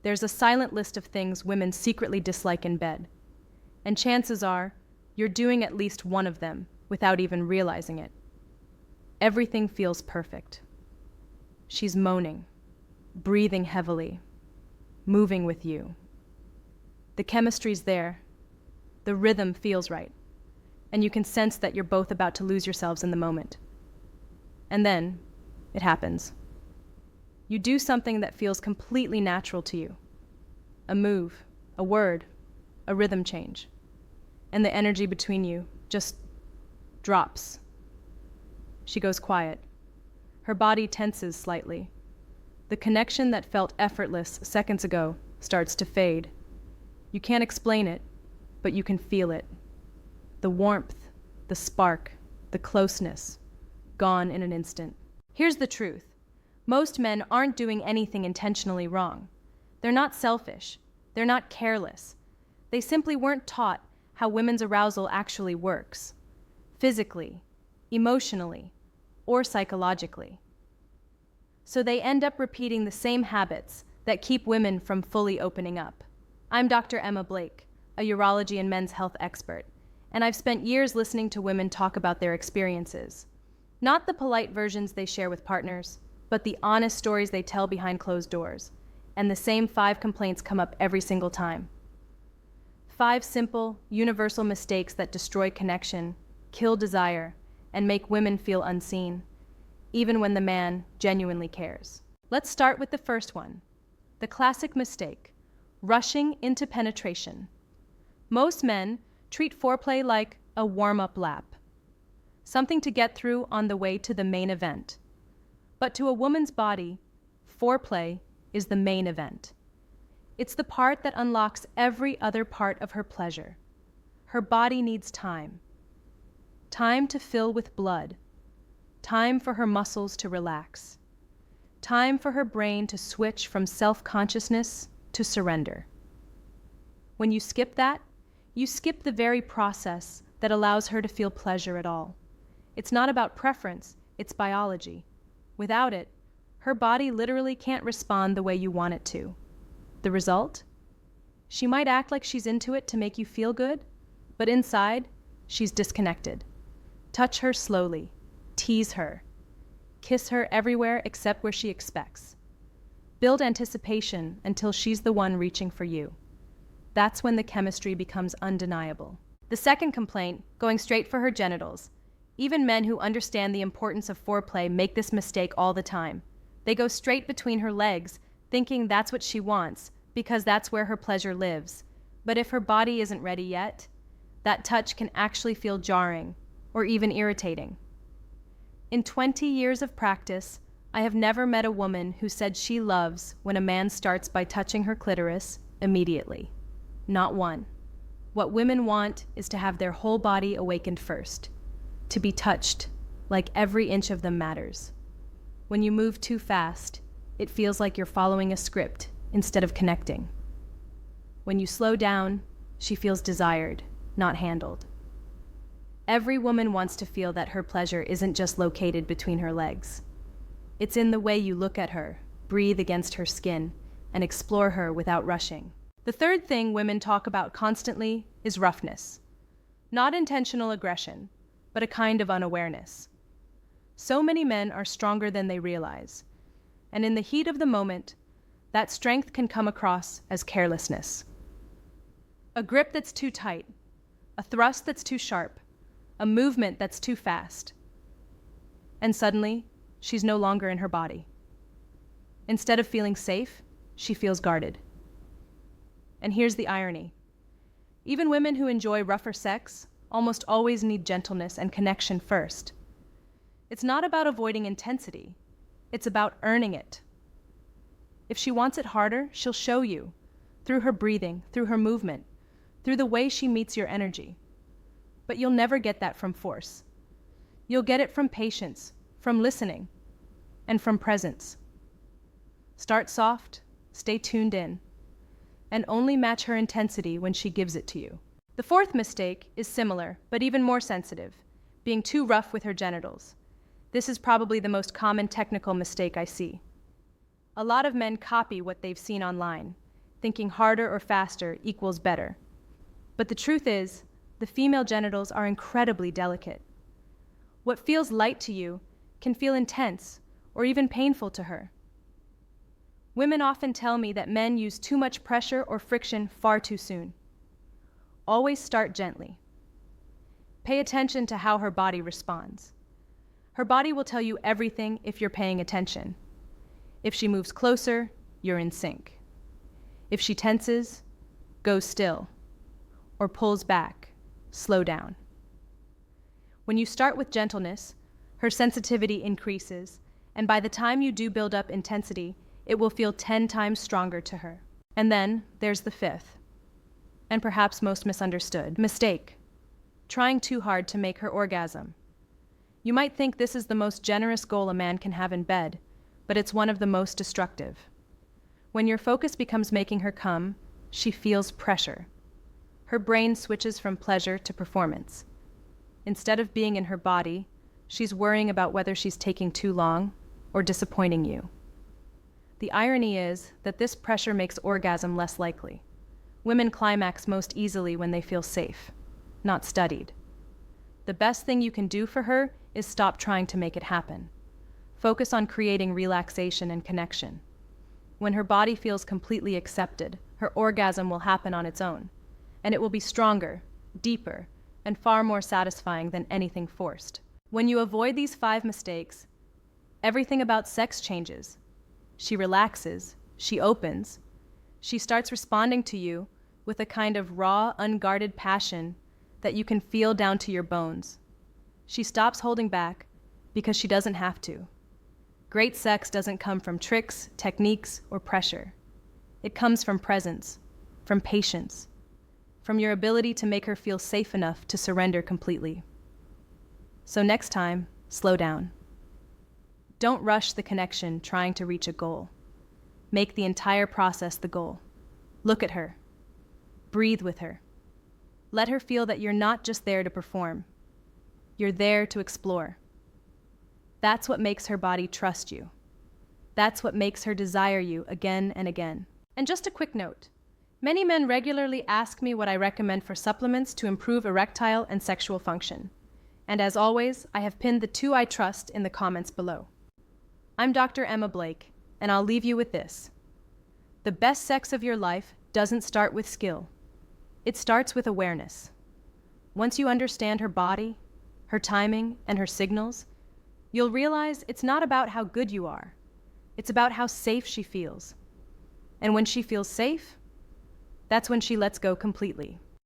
There's a silent list of things women secretly dislike in bed. And chances are, you're doing at least one of them without even realizing it. Everything feels perfect. She's moaning, breathing heavily, moving with you. The chemistry's there. The rhythm feels right. And you can sense that you're both about to lose yourselves in the moment. And then, it happens. You do something that feels completely natural to you. A move, a word, a rhythm change. And the energy between you just drops. She goes quiet. Her body tenses slightly. The connection that felt effortless seconds ago starts to fade. You can't explain it, but you can feel it. The warmth, the spark, the closeness, gone in an instant. Here's the truth. Most men aren't doing anything intentionally wrong. They're not selfish. They're not careless. They simply weren't taught how women's arousal actually works. Physically, emotionally, or psychologically. So they end up repeating the same habits that keep women from fully opening up. I'm Dr. Emma Blake, a urology and men's health expert, and I've spent years listening to women talk about their experiences. Not the polite versions they share with partners, but the honest stories they tell behind closed doors. And the same 5 complaints come up every single time. 5 simple, universal mistakes that destroy connection, kill desire, and make women feel unseen, even when the man genuinely cares. Let's start with the first one. The classic mistake, rushing into penetration. Most men treat foreplay like a warm-up lap, something to get through on the way to the main event. But to a woman's body, foreplay is the main event. It's the part that unlocks every other part of her pleasure. Her body needs time. Time to fill with blood. Time for her muscles to relax. Time for her brain to switch from self-consciousness to surrender. When you skip that, you skip the very process that allows her to feel pleasure at all. It's not about preference, it's biology. Without it, her body literally can't respond the way you want it to. The result? She might act like she's into it to make you feel good, but inside, she's disconnected. Touch her slowly, tease her, kiss her everywhere except where she expects. Build anticipation until she's the one reaching for you. That's when the chemistry becomes undeniable. The second complaint, going straight for her genitals. Even men who understand the importance of foreplay make this mistake all the time. They go straight between her legs, thinking that's what she wants, because that's where her pleasure lives. But if her body isn't ready yet, that touch can actually feel jarring, or even irritating. In 20 years of practice, I have never met a woman who said she loves when a man starts by touching her clitoris immediately. Not one. What women want is to have their whole body awakened first, to be touched, like every inch of them matters. When you move too fast, it feels like you're following a script instead of connecting. When you slow down, she feels desired, not handled. Every woman wants to feel that her pleasure isn't just located between her legs. It's in the way you look at her, breathe against her skin, and explore her without rushing. The third thing women talk about constantly is roughness. Not intentional aggression, but a kind of unawareness. So many men are stronger than they realize, and in the heat of the moment, that strength can come across as carelessness. A grip that's too tight, a thrust that's too sharp, a movement that's too fast. And suddenly, she's no longer in her body. Instead of feeling safe, she feels guarded. And here's the irony. Even women who enjoy rougher sex almost always need gentleness and connection first. It's not about avoiding intensity. It's about earning it. If she wants it harder, she'll show you, through her breathing, through her movement, through the way she meets your energy. But you'll never get that from force. You'll get it from patience, from listening, and from presence. Start soft, stay tuned in, and only match her intensity when she gives it to you. The fourth mistake is similar, but even more sensitive, being too rough with her genitals. This is probably the most common technical mistake I see. A lot of men copy what they've seen online. thinking harder or faster equals better. But the truth is, the female genitals are incredibly delicate. What feels light to you can feel intense or even painful to her. Women often tell me that men use too much pressure or friction far too soon. Always start gently. Pay attention to how her body responds. Her body will tell you everything if you're paying attention. If she moves closer, you're in sync. If she tenses, go still, or pulls back, slow down. When you start with gentleness, her sensitivity increases, and by the time you do build up intensity, it will feel 10 times stronger to her. And then there's the fifth, and perhaps most misunderstood, mistake: trying too hard to make her orgasm. You might think this is the most generous goal a man can have in bed, but it's one of the most destructive. When your focus becomes making her come, she feels pressure. Her brain switches from pleasure to performance. Instead of being in her body, she's worrying about whether she's taking too long or disappointing you. The irony is that this pressure makes orgasm less likely. Women climax most easily when they feel safe, not studied. The best thing you can do for her is stop trying to make it happen. Focus on creating relaxation and connection. When her body feels completely accepted, her orgasm will happen on its own, and it will be stronger, deeper, and far more satisfying than anything forced. When you avoid these 5 mistakes, everything about sex changes. She relaxes, she opens, she starts responding to you with a kind of raw, unguarded passion that you can feel down to your bones. She stops holding back because she doesn't have to. Great sex doesn't come from tricks, techniques, or pressure. It comes from presence, from patience, from your ability to make her feel safe enough to surrender completely. So next time, slow down. Don't rush the connection trying to reach a goal. Make the entire process the goal. Look at her. Breathe with her. Let her feel that you're not just there to perform. You're there to explore. That's what makes her body trust you. That's what makes her desire you again and again. And just a quick note. Many men regularly ask me what I recommend for supplements to improve erectile and sexual function. And as always, I have pinned the 2 I trust in the comments below. I'm Dr. Emma Blake, and I'll leave you with this. The best sex of your life doesn't start with skill. It starts with awareness. Once you understand her body, her timing, and her signals, you'll realize it's not about how good you are. It's about how safe she feels. And when she feels safe, that's when she lets go completely.